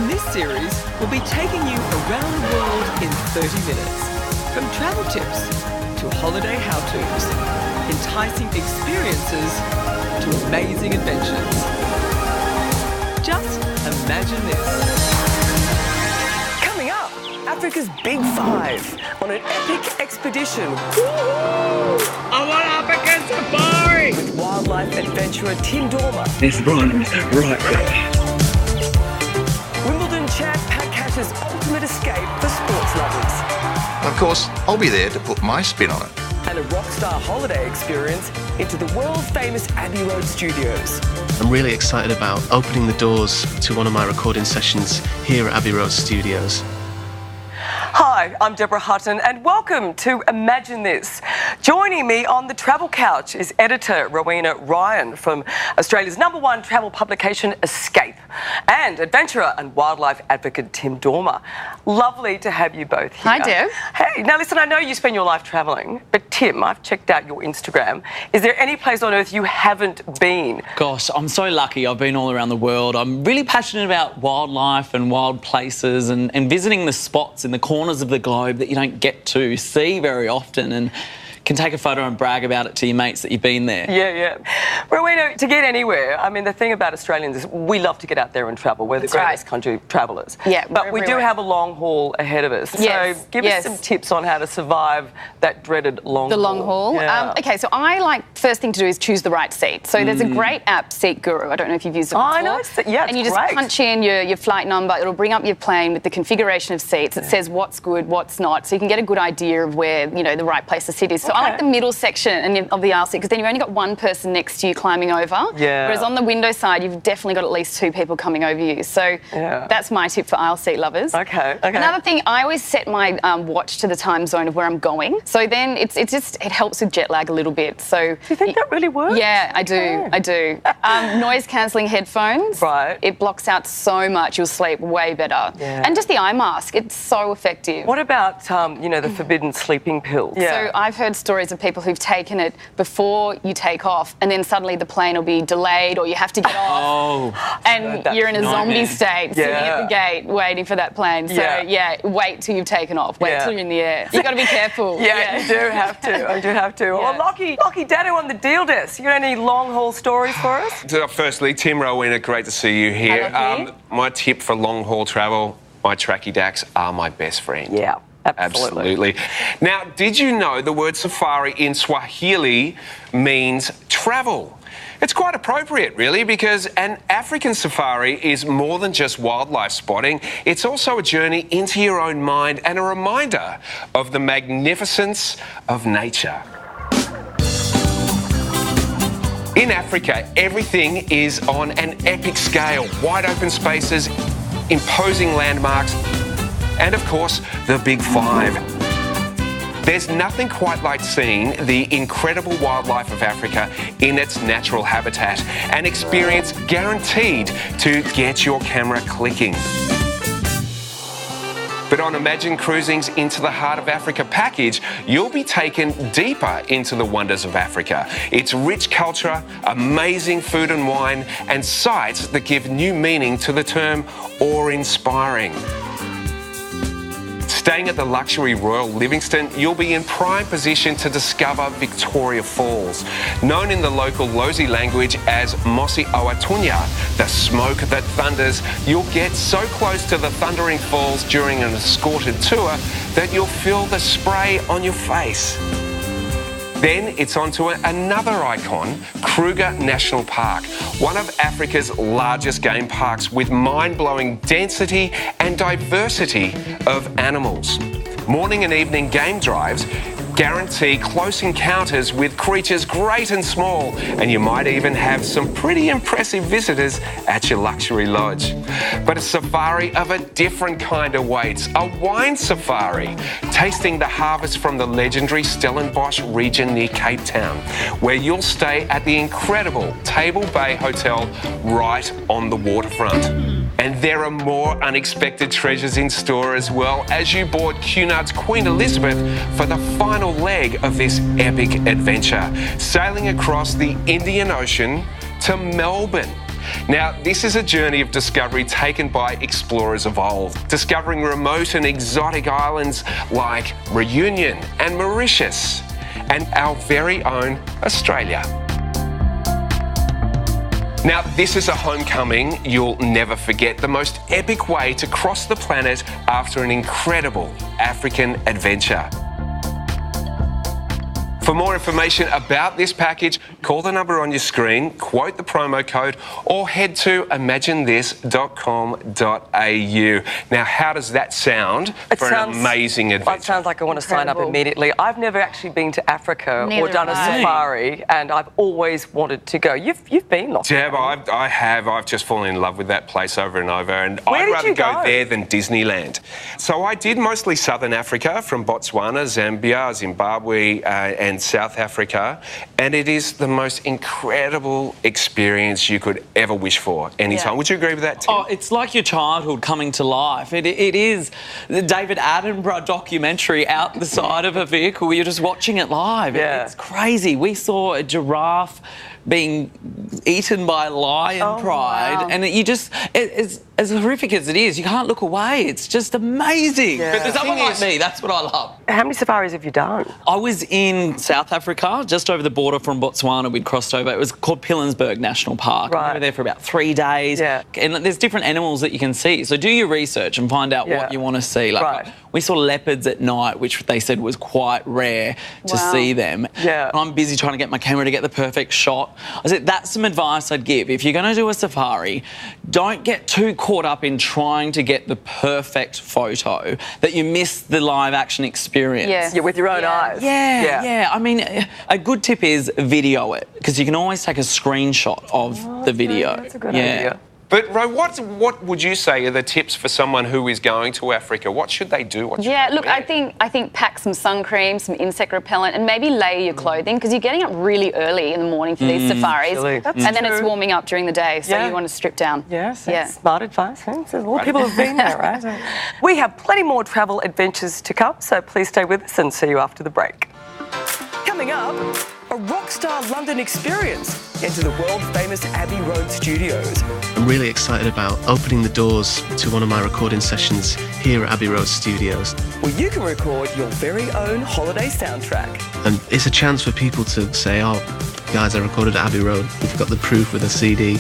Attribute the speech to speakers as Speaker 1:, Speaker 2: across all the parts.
Speaker 1: In this series, we'll be taking you around the world in 30 minutes. From travel tips to holiday how-tos, enticing experiences to amazing adventures. Just imagine this. Coming up, Africa's Big Five on an epic expedition.
Speaker 2: I want African safari!
Speaker 1: With wildlife adventurer Tim Dormer.
Speaker 2: This one is right there.
Speaker 1: Wimbledon champ Pat Cash's ultimate escape for sports lovers.
Speaker 3: Of course, I'll be there to put my spin on it.
Speaker 1: And a rockstar holiday experience into the world-famous Abbey Road studios.
Speaker 4: I'm really excited about opening the doors to one of my recording sessions here at Abbey Road Studios.
Speaker 1: Hi, I'm Deborah Hutton and welcome to Imagine This. Joining me on the travel couch is editor Rowena Ryan from Australia's #1 travel publication Escape and adventurer and wildlife advocate Tim Dormer. Lovely to have you both here.
Speaker 5: Hi, Deb.
Speaker 1: Hey, now listen, I know you spend your life travelling, but Tim, I've checked out your Instagram. Is there any place on earth you haven't been?
Speaker 6: Gosh, I'm so lucky. I've been all around the world. I'm really passionate about wildlife and wild places and visiting the spots in the corners of the globe that you don't get to see very often and can take a photo and brag about it to your mates that you've been there.
Speaker 1: Yeah. Rowena, to get anywhere, I mean, the thing about Australians is we love to get out there and travel. We're the greatest country of travellers.
Speaker 5: Yeah,
Speaker 1: but we do have a long haul ahead of us.
Speaker 5: Yes,
Speaker 1: So give us some tips on how to survive that dreaded long haul.
Speaker 5: The long haul?
Speaker 1: Yeah.
Speaker 5: Okay, so I like, first thing to do is choose the right seat. So there's a great app, Seat Guru. I don't know if you've used it before.
Speaker 1: I know.
Speaker 5: And you just punch in your flight number. It'll bring up your plane with the configuration of seats. It says what's good, what's not. So you can get a good idea of where, the right place to sit is. So I like the middle section of the aisle seat because then you've only got one person next to you climbing over.
Speaker 1: Yeah.
Speaker 5: Whereas on the window side, you've definitely got at least two people coming over you. So that's my tip for aisle seat lovers.
Speaker 1: Okay.
Speaker 5: Another thing, I always set my watch to the time zone of where I'm going. So then it helps with jet lag a little bit. So
Speaker 1: do you think that really works?
Speaker 5: Yeah, I do. Noise cancelling headphones.
Speaker 1: Right.
Speaker 5: It blocks out so much. You'll sleep way better.
Speaker 1: Yeah.
Speaker 5: And just the eye mask. It's so effective.
Speaker 1: What about the forbidden sleeping pills?
Speaker 5: Yeah. So I've heard stories of people who've taken it before you take off, and then suddenly the plane will be delayed, or you have to get off, and you're in a zombie state, sitting at the gate waiting for that plane. So wait till you've taken off. Wait till you're in the air. You've got to be careful.
Speaker 1: Yeah, you do have to. I do have to. Well, Lockie Dado on the deal desk. You got any long haul stories for us?
Speaker 7: Firstly, Tim, Rowena, great to see you here. My tip for long haul travel: my tracky dacks are my best friend.
Speaker 1: Yeah. Absolutely.
Speaker 7: Now, did you know the word safari in Swahili means travel? It's quite appropriate, really, because an African safari is more than just wildlife spotting. It's also a journey into your own mind and a reminder of the magnificence of nature. In Africa, everything is on an epic scale. Wide open spaces, imposing landmarks, and of course, the Big Five. There's nothing quite like seeing the incredible wildlife of Africa in its natural habitat, an experience guaranteed to get your camera clicking. But on Imagine Cruising's Into the Heart of Africa package, you'll be taken deeper into the wonders of Africa. Its rich culture, amazing food and wine, and sights that give new meaning to the term awe-inspiring. Staying at the luxury Royal Livingston, you'll be in prime position to discover Victoria Falls. Known in the local Lozi language as Mosi Awatunya, the smoke that thunders, you'll get so close to the thundering falls during an escorted tour that you'll feel the spray on your face. Then it's on to another icon, Kruger National Park, one of Africa's largest game parks with mind-blowing density and diversity of animals. Morning and evening game drives guarantee close encounters with creatures great and small, and you might even have some pretty impressive visitors at your luxury lodge. But a safari of a different kind awaits, a wine safari, tasting the harvest from the legendary Stellenbosch region near Cape Town, where you'll stay at the incredible Table Bay Hotel right on the waterfront. And there are more unexpected treasures in store as well as you board Cunard's Queen Elizabeth for the final leg of this epic adventure, sailing across the Indian Ocean to Melbourne. Now, this is a journey of discovery taken by explorers of old, discovering remote and exotic islands like Reunion and Mauritius, and our very own Australia. Now, this is a homecoming you'll never forget, the most epic way to cross the planet after an incredible African adventure. For more information about this package, call the number on your screen, quote the promo code, or head to imaginethis.com.au. Now, how does that sound an amazing adventure?
Speaker 1: It sounds like I want to sign up immediately. I've never actually been to Africa or done a safari, and I've always wanted to go. You've been, Lockie?
Speaker 7: Deb, I have. I've just fallen in love with that place over and over, and
Speaker 1: Where
Speaker 7: I'd rather
Speaker 1: did you
Speaker 7: go
Speaker 1: go
Speaker 7: there than Disneyland. So I did mostly Southern Africa, from Botswana, Zambia, Zimbabwe, and South Africa, and it is the most incredible experience you could ever wish for anytime. Would you agree with that, Tim?
Speaker 6: Oh, it's like your childhood coming to life. It is the David Attenborough documentary out the side of a vehicle. You're just watching it live.
Speaker 1: Yeah.
Speaker 6: It's crazy. We saw a giraffe being eaten by lion pride, and you just, it's as horrific as it is, you can't look away. It's just amazing.
Speaker 1: Yeah.
Speaker 6: But for someone like me, that's what I love.
Speaker 1: How many safaris have you done?
Speaker 6: I was in South Africa, just over the border from Botswana. We'd crossed over. It was called Pilanesberg National Park.
Speaker 1: Right.
Speaker 6: We were there for about 3 days.
Speaker 1: Yeah.
Speaker 6: And there's different animals that you can see. So do your research and find out what you want to see. Like we saw leopards at night, which they said was quite rare to see them.
Speaker 1: Yeah.
Speaker 6: And I'm busy trying to get my camera to get the perfect shot. I said, that's some advice I'd give. If you're going to do a safari, don't get too caught up in trying to get the perfect photo that you miss the live action experience.
Speaker 1: Yeah, with your own eyes.
Speaker 6: Yeah. I mean, a good tip is video it, because you can always take a screenshot of the video.
Speaker 1: That's a good idea.
Speaker 7: But, Ro, what would you say are the tips for someone who is going to Africa? What should they do? What should they
Speaker 5: look,
Speaker 7: wear?
Speaker 5: I think pack some sun cream, some insect repellent, and maybe layer your clothing, because you're getting up really early in the morning for these safaris, and then it's warming up during the day, so you want to strip down.
Speaker 1: Yes, smart advice. A lot of people have been there, right? We have plenty more travel adventures to come, so please stay with us and see you after the break. Coming up, a rockstar London experience. Enter the world-famous Abbey Road studios.
Speaker 4: I'm really excited about opening the doors to one of my recording sessions here at Abbey Road Studios.
Speaker 1: Where you can record your very own holiday soundtrack.
Speaker 4: And it's a chance for people to say, oh, guys, I recorded at Abbey Road. We've got the proof with a CD.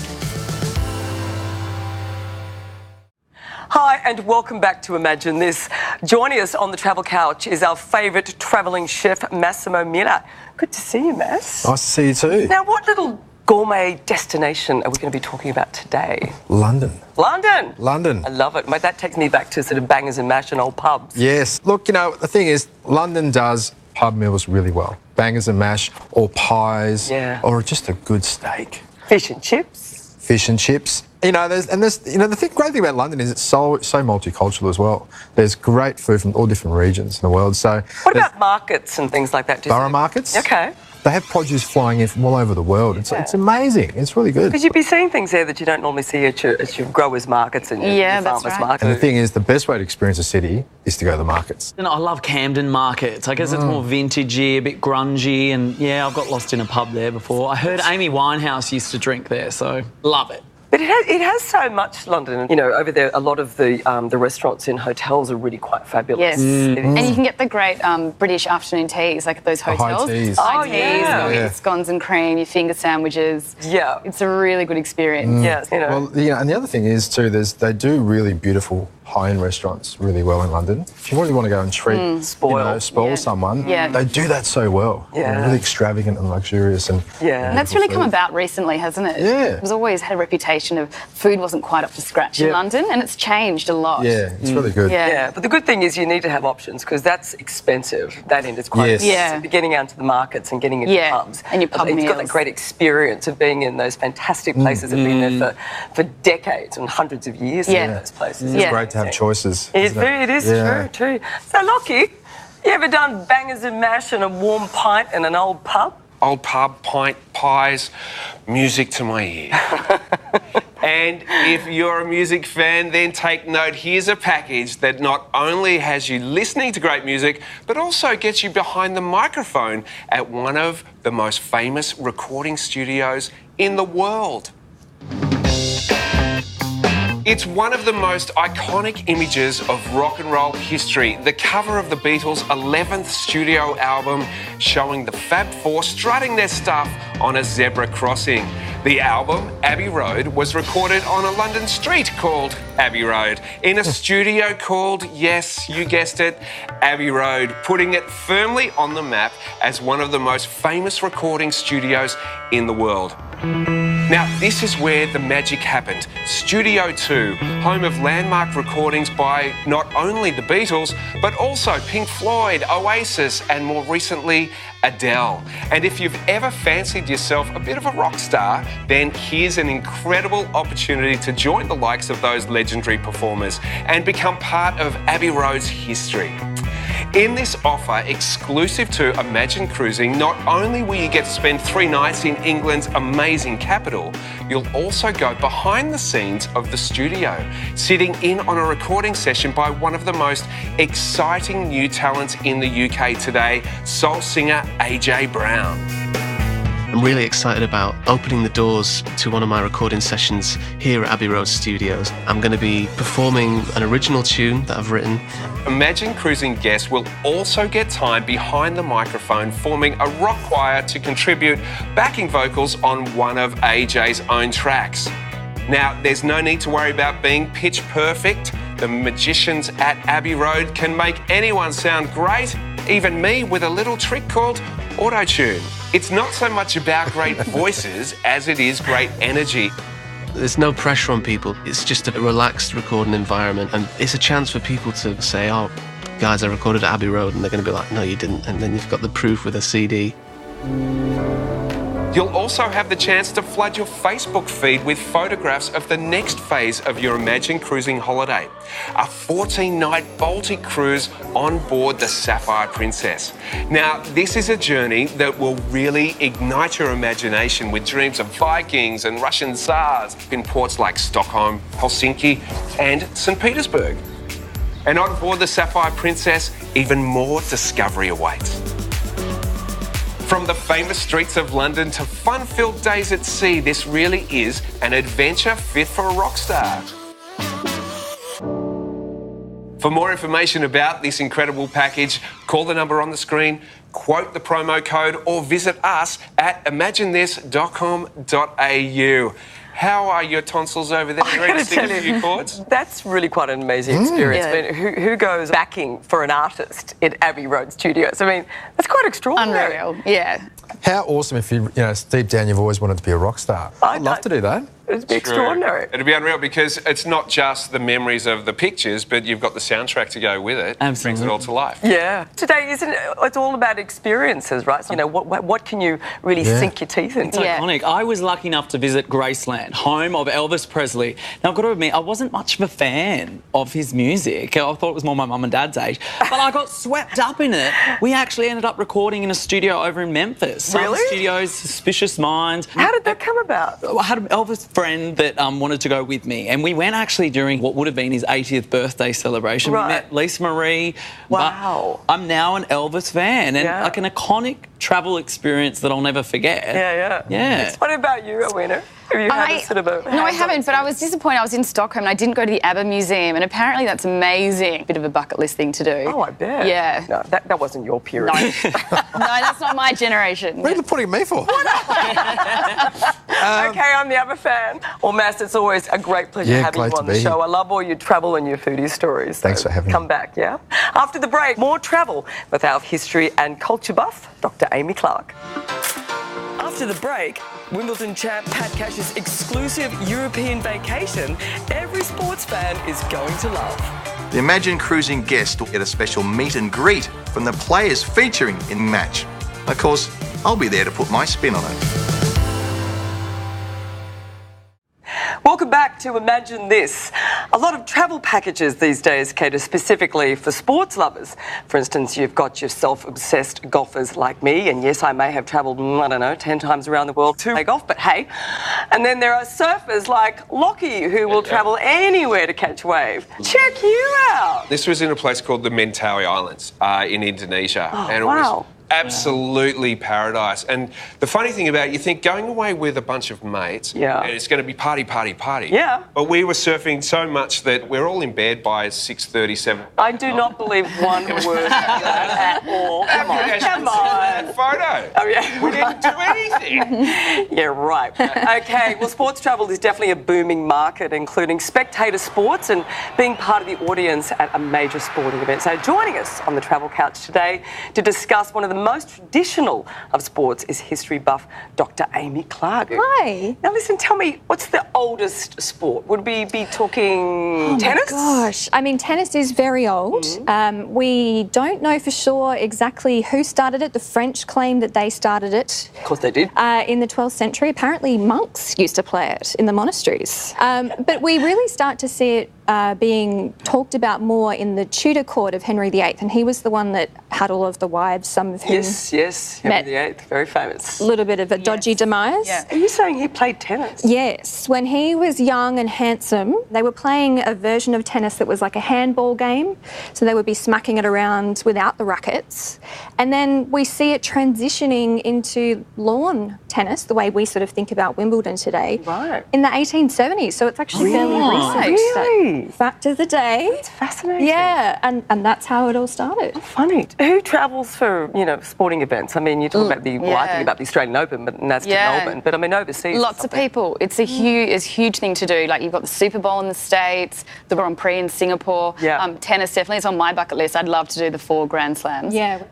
Speaker 1: Hi and welcome back to Imagine This. Joining us on the travel couch is our favourite travelling chef, Massimo Mira. Good to see you, Mass.
Speaker 8: Nice to see you too.
Speaker 1: Now, what little gourmet destination are we going to be talking about today?
Speaker 8: London.
Speaker 1: London?
Speaker 8: London.
Speaker 1: I love it. Mate, that takes me back to sort of bangers and mash and old pubs.
Speaker 8: Yes. Look, you know, the thing is, London does pub meals really well. Bangers and mash, or pies, or just a good steak.
Speaker 1: Fish and chips.
Speaker 8: Fish and chips. You know, the great thing about London is it's so multicultural as well. There's great food from all different regions in the world. So
Speaker 1: what about markets and things like that?
Speaker 8: Borough markets?
Speaker 1: Okay.
Speaker 8: They have produce flying in from all over the world. It's amazing. It's really good.
Speaker 1: Because you'd be seeing things there that you don't normally see at your growers' markets and your farmers' markets.
Speaker 8: And the thing is, the best way to experience a city is to go to the markets.
Speaker 6: And I love Camden markets. I guess it's more vintagey, a bit grungy, and I've got lost in a pub there before. I heard Amy Winehouse used to drink there, so love it.
Speaker 1: But it has so much, London. You know, over there, a lot of the restaurants and hotels are really quite fabulous.
Speaker 5: Yes. And you can get the great British afternoon teas, like at those hotels.
Speaker 8: High teas.
Speaker 1: Oh, yeah.
Speaker 5: Your scones and cream, your finger sandwiches.
Speaker 1: Yeah.
Speaker 5: It's a really good experience.
Speaker 1: Yes, you know.
Speaker 8: Well, and the other thing is, too, they do really beautiful high-end restaurants really well in London. If you really want to go and treat, spoil someone, they do that so well.
Speaker 1: Yeah.
Speaker 8: They're really extravagant and luxurious. And
Speaker 5: and that's really come about recently, hasn't it?
Speaker 8: Yeah.
Speaker 5: It was always had a reputation of food wasn't quite up to scratch in London, and it's changed a lot.
Speaker 8: Yeah, it's really good.
Speaker 1: Yeah, but the good thing is you need to have options, because that's expensive. That end is quite expensive. Getting out to the markets and getting into pubs.
Speaker 5: And your pub meals.
Speaker 1: It's got that great experience of being in those fantastic places that have been there for decades and hundreds of years in those places.
Speaker 8: It's great to have choices.
Speaker 1: It is true too. So, Lockie, you ever done bangers and mash and a warm pint in an old pub?
Speaker 7: Old pub, pint, pies, music to my ear. And if you're a music fan, then take note. Here's a package that not only has you listening to great music, but also gets you behind the microphone at one of the most famous recording studios in the world. It's one of the most iconic images of rock and roll history. The cover of the Beatles' 11th studio album showing the Fab Four strutting their stuff on a zebra crossing. The album, Abbey Road, was recorded on a London street called Abbey Road in a studio called, yes, you guessed it, Abbey Road, putting it firmly on the map as one of the most famous recording studios in the world. Now, this is where the magic happened. Studio 2, home of landmark recordings by not only the Beatles, but also Pink Floyd, Oasis, and more recently, Adele. And if you've ever fancied yourself a bit of a rock star, then here's an incredible opportunity to join the likes of those legendary performers and become part of Abbey Road's history. In this offer, exclusive to Imagine Cruising, not only will you get to spend 3 nights in England's amazing capital, you'll also go behind the scenes of the studio, sitting in on a recording session by one of the most exciting new talents in the UK today, soul singer AJ Brown.
Speaker 4: I'm really excited about opening the doors to one of my recording sessions here at Abbey Road Studios. I'm going to be performing an original tune that I've written.
Speaker 7: Imagine Cruising guests will also get time behind the microphone forming a rock choir to contribute backing vocals on one of AJ's own tracks. Now, there's no need to worry about being pitch perfect. The magicians at Abbey Road can make anyone sound great, even me with a little trick called auto-tune. It's not so much about great voices as it is great energy.
Speaker 4: There's no pressure on people. It's just a relaxed recording environment, and it's a chance for people to say, oh, guys, I recorded at Abbey Road, and they're going to be like, no, you didn't. And then you've got the proof with a CD.
Speaker 7: You'll also have the chance to flood your Facebook feed with photographs of the next phase of your Imagine Cruising holiday, a 14-night Baltic cruise on board the Sapphire Princess. Now, this is a journey that will really ignite your imagination with dreams of Vikings and Russian Tsars in ports like Stockholm, Helsinki, and St. Petersburg. And on board the Sapphire Princess, even more discovery awaits. From the famous streets of London to fun-filled days at sea, this really is an adventure fit for a rock star. For more information about this incredible package, call the number on the screen, quote the promo code, or visit us at imaginethis.com.au. How are your tonsils over there? You ready to sing a few chords?
Speaker 1: That's really quite an amazing experience.
Speaker 5: Yeah.
Speaker 1: I mean, who goes backing for an artist at Abbey Road Studios? I mean, that's quite extraordinary.
Speaker 5: Unreal, yeah.
Speaker 8: How awesome if you know, deep down you've always wanted to be a rock star. I'd love to do that.
Speaker 1: It'd be extraordinary.
Speaker 7: It'd be unreal because it's not just the memories of the pictures, but you've got the soundtrack to go with it.
Speaker 6: Absolutely.
Speaker 7: Brings it all to life.
Speaker 1: Yeah. Today, isn't it? It's all about experiences, right? So, you know, what can you really sink your teeth into?
Speaker 6: It's iconic. I was lucky enough to visit Graceland, home of Elvis Presley. Now, I've got to admit, I wasn't much of a fan of his music. I thought it was more my mum and dad's age. But I got swept up in it. We actually ended up recording in a studio over in Memphis.
Speaker 1: Really?
Speaker 6: Sun Studios, Suspicious Minds.
Speaker 1: How did that come about?
Speaker 6: I had an Elvis friend that wanted to go with me, and we went actually during what would have been his 80th birthday celebration.
Speaker 1: Right.
Speaker 6: We met Lisa Marie.
Speaker 1: Wow.
Speaker 6: I'm now an Elvis fan, and like an iconic travel experience that I'll never forget. Yeah.
Speaker 1: What about you, Rowena? Have you had a sort of a...
Speaker 5: No, I haven't, but I was disappointed. I was in Stockholm and I didn't go to the ABBA Museum, and apparently that's amazing. Bit of a bucket list thing to do.
Speaker 1: Oh, I bet.
Speaker 5: Yeah.
Speaker 1: No, that wasn't your period.
Speaker 5: No, that's not my generation.
Speaker 8: What are you putting me for?
Speaker 1: Okay, I'm the ABBA fan. Well, Mass, it's always a great pleasure having you on the show. I love all your travel and your foodie stories.
Speaker 8: Thanks for having me.
Speaker 1: Come back, yeah? After the break, more travel with our history and culture buff, Dr. Amy Clark. After the break, Wimbledon champ Pat Cash's exclusive European vacation every sports fan is going to love.
Speaker 3: The Imagine Cruising guests will get a special meet and greet from the players featuring in Match. Of course, I'll be there to put my spin on it.
Speaker 1: Welcome back to Imagine This. A lot of travel packages these days cater specifically for sports lovers. For instance, you've got your self-obsessed golfers like me, and yes, I may have travelled, I don't know, 10 times around the world to play golf, but hey. And then there are surfers like Lockie who will travel anywhere to catch a wave. Check you out.
Speaker 7: This was in a place called the Mentawai Islands in Indonesia.
Speaker 1: Oh,
Speaker 7: and it
Speaker 1: wow.
Speaker 7: was Absolutely paradise. And the funny thing about it, you think going away with a bunch of mates, and it's going to be party, party, party.
Speaker 1: Yeah.
Speaker 7: But we were surfing so much that we're all in bed by 6:37.
Speaker 1: I do not believe one word at all. Come on. Come on.
Speaker 7: Photo.
Speaker 1: Oh, yeah.
Speaker 7: We didn't do anything.
Speaker 1: Yeah, right. Okay, well, sports travel is definitely a booming market, including spectator sports and being part of the audience at a major sporting event. So joining us on the Travel Couch today to discuss one of the most traditional of sports is history buff Dr. Amy Clark.
Speaker 9: Hi.
Speaker 1: Now listen, tell me, what's the oldest sport? Would we be talking tennis?
Speaker 9: Oh my gosh, I mean, tennis is very old. We don't know for sure exactly who started it. The French claim that they started it.
Speaker 1: Of course they did.
Speaker 9: In the 12th century. Apparently monks used to play it in the monasteries. But we really start to see it being talked about more in the Tudor court of Henry VIII, and he was the one that had all of the wives, some of whom
Speaker 1: Yes, Henry VIII, very famous.
Speaker 9: A little bit of a dodgy demise.
Speaker 1: Yeah. Are you saying he played tennis?
Speaker 9: Yes. When he was young and handsome, they were playing a version of tennis that was like a handball game, so they would be smacking it around without the rackets. And then we see it transitioning into lawn tennis, the way we sort of think about Wimbledon today, in the 1870s. So it's actually fairly recent.
Speaker 1: Really?
Speaker 9: Fact of the day.
Speaker 1: That's fascinating.
Speaker 9: Yeah, and that's how it all started.
Speaker 1: Funny. Who travels for, sporting events? I mean, you talk about I think about the Australian Open, but that's to Melbourne. But I mean, overseas.
Speaker 5: Lots of people. It's a huge thing to do. Like, you've got the Super Bowl in the States, the Grand Prix in Singapore.
Speaker 1: Yeah.
Speaker 5: Tennis definitely is on my bucket list. I'd love to do the 4 Grand Slams.
Speaker 9: Yeah.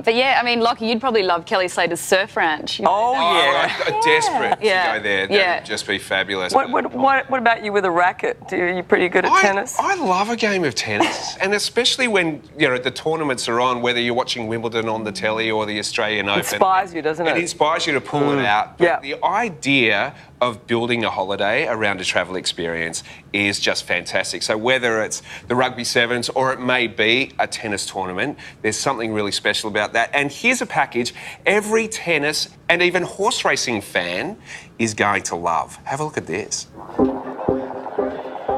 Speaker 5: But yeah, I mean, Lockie, you'd probably love Kelly Slater's surf ranch.
Speaker 7: I'm desperate to go there. That would just be fabulous.
Speaker 1: What about you with a racket? Are you pretty good at tennis?
Speaker 7: I love a game of tennis, and especially when the tournaments are on, whether you're watching Wimbledon on the telly or the Australian Open.
Speaker 1: It inspires you, doesn't it?
Speaker 7: It inspires you to pull it out. But the idea of building a holiday around a travel experience is just fantastic. So whether it's the rugby sevens or it may be a tennis tournament, there's something really special about that. And here's a package every tennis and even horse racing fan is going to love. Have a look at this.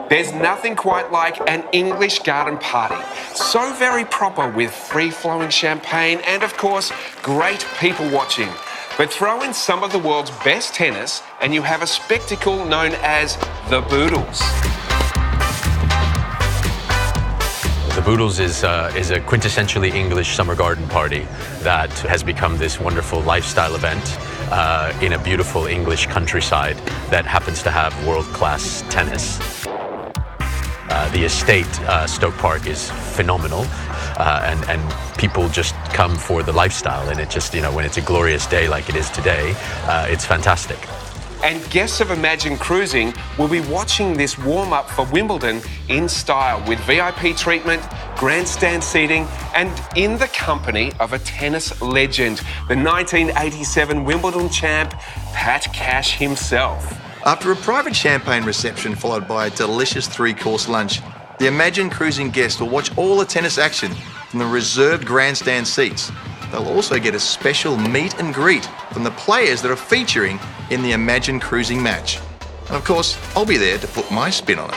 Speaker 7: There's nothing quite like an English garden party. So very proper with free-flowing champagne and, of course, great people watching. But throw in some of the world's best tennis and you have a spectacle known as the Boodles.
Speaker 10: The Boodles is a quintessentially English summer garden party that has become this wonderful lifestyle event in a beautiful English countryside that happens to have world-class tennis. The estate, Stoke Park, is phenomenal, and people just come for the lifestyle, and it just, when it's a glorious day like it is today, it's fantastic.
Speaker 7: And guests of Imagine Cruising will be watching this warm-up for Wimbledon in style with VIP treatment, grandstand seating, and in the company of a tennis legend, the 1987 Wimbledon champ, Pat Cash himself.
Speaker 3: After a private champagne reception followed by a delicious 3-course lunch, the Imagine Cruising guests will watch all the tennis action from the reserved grandstand seats. They'll also get a special meet and greet from the players that are featuring in the Imagine Cruising match. And of course, I'll be there to put my spin on it.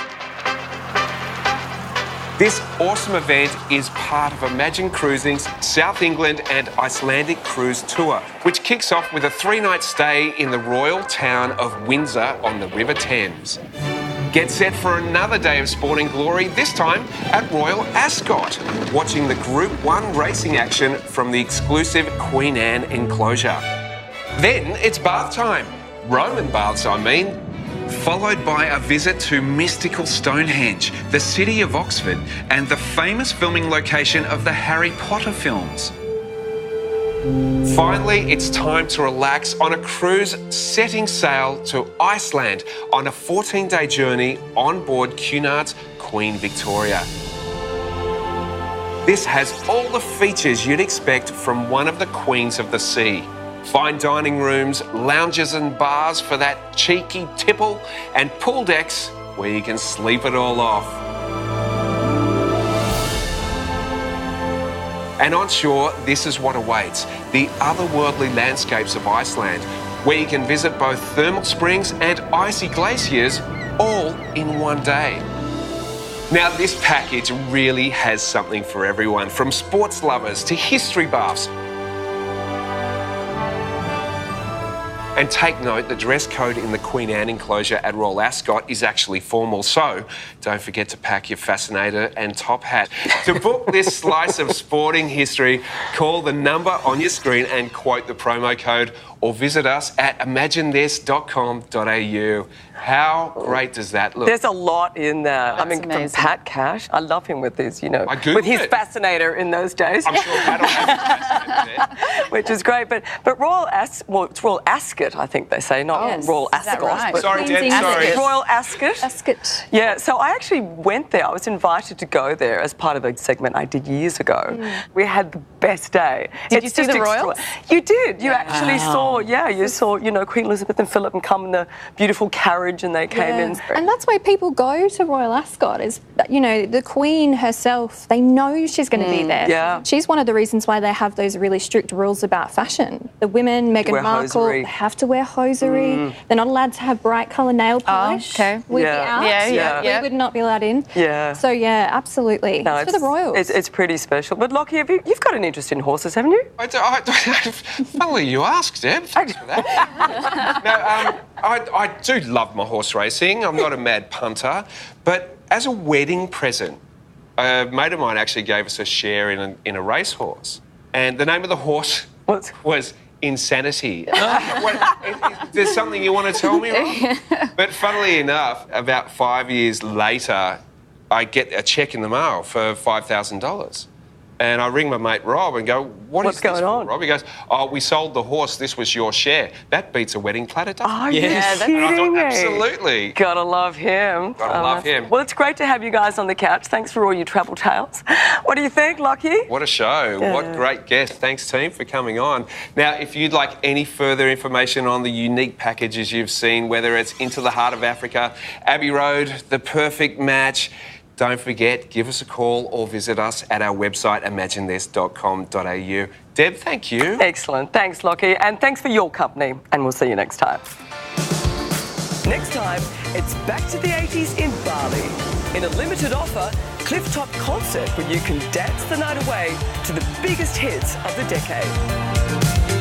Speaker 7: This awesome event is part of Imagine Cruising's South England and Icelandic cruise tour, which kicks off with a 3-night stay in the royal town of Windsor on the River Thames. Get set for another day of sporting glory, this time at Royal Ascot, watching the Group 1 racing action from the exclusive Queen Anne enclosure. Then it's bath time. Roman baths, I mean. Followed by a visit to mystical Stonehenge, the city of Oxford, and the famous filming location of the Harry Potter films. Finally, it's time to relax on a cruise setting sail to Iceland on a 14-day journey on board Cunard's Queen Victoria. This has all the features you'd expect from one of the queens of the sea. Fine dining rooms, lounges and bars for that cheeky tipple, and pool decks where you can sleep it all off. And on shore, this is what awaits, the otherworldly landscapes of Iceland, where you can visit both thermal springs and icy glaciers all in one day. Now, this package really has something for everyone, from sports lovers to history buffs. And take note, the dress code in the Queen Anne enclosure at Royal Ascot is actually formal, so don't forget to pack your fascinator and top hat. To book this slice of sporting history, call the number on your screen and quote the promo code, or visit us at imaginethis.com.au. How great does that look?
Speaker 1: There's a lot in there.
Speaker 5: That's amazing.
Speaker 1: From Pat Cash, I love him with his,
Speaker 7: I Googled
Speaker 1: with his
Speaker 7: it.
Speaker 1: fascinator in those days.
Speaker 7: I'm sure Pat will have a fascinator there.
Speaker 1: Which is great, but it's Royal Ascot, I think they say, not Royal
Speaker 5: Is that
Speaker 1: Ascot.
Speaker 5: right?
Speaker 1: But
Speaker 7: Sorry, Deb, sorry.
Speaker 1: It's Royal Ascot.
Speaker 9: Ascot.
Speaker 1: Yeah, so I actually went there. I was invited to go there as part of a segment I did years ago. We had the best day.
Speaker 5: Did you see the royals?
Speaker 1: You did. You actually saw, you saw, Queen Elizabeth and Philip and come in the beautiful carriage and they came in.
Speaker 9: And that's why people go to Royal Ascot is, the Queen herself, they know she's going to be there.
Speaker 1: Yeah.
Speaker 9: She's one of the reasons why they have those really strict rules about fashion. The women, Meghan Markle,
Speaker 1: hosiery.
Speaker 9: they have to wear hosiery. They're not allowed to have bright colour nail polish.
Speaker 5: Okay.
Speaker 9: We'd be
Speaker 1: Yeah.
Speaker 9: out.
Speaker 5: Yeah.
Speaker 9: We would not be allowed in.
Speaker 1: Yeah.
Speaker 9: So, yeah, absolutely.
Speaker 1: No,
Speaker 9: it's for the royals.
Speaker 1: It's pretty special. But Lockie, you've got an interest in horses, haven't you?
Speaker 7: Funnily you asked, Deb. Thanks for that. I do love my horse racing. I'm not a mad punter. But as a wedding present, a mate of mine actually gave us a share in a racehorse. And the name of the horse was Insanity. There's something you want to tell me, Rob? But funnily enough, about 5 years later, I get a cheque in the mail for $5,000. And I ring my mate Rob and go, what's
Speaker 1: going on?
Speaker 7: Rob? He goes, we sold the horse. This was your share. That beats a wedding platter, doesn't it?
Speaker 1: Oh, yes.
Speaker 5: that's
Speaker 7: And I
Speaker 1: kidding
Speaker 7: thought,
Speaker 1: me.
Speaker 7: absolutely.
Speaker 1: Gotta love him.
Speaker 7: Gotta love him.
Speaker 1: Well, it's great to have you guys on the couch. Thanks for all your travel tales. What do you think, Lockie?
Speaker 7: What a show.
Speaker 1: Yeah.
Speaker 7: What great guest. Thanks, team, for coming on. Now, if you'd like any further information on the unique packages you've seen, whether it's Into the Heart of Africa, Abbey Road, The Perfect Match, don't forget, give us a call or visit us at our website, imaginethis.com.au. Deb, thank you.
Speaker 1: Excellent. Thanks, Lockie. And thanks for your company. And we'll see you next time. Next time, it's back to the 80s in Bali. In a limited offer, clifftop concert where you can dance the night away to the biggest hits of the decade.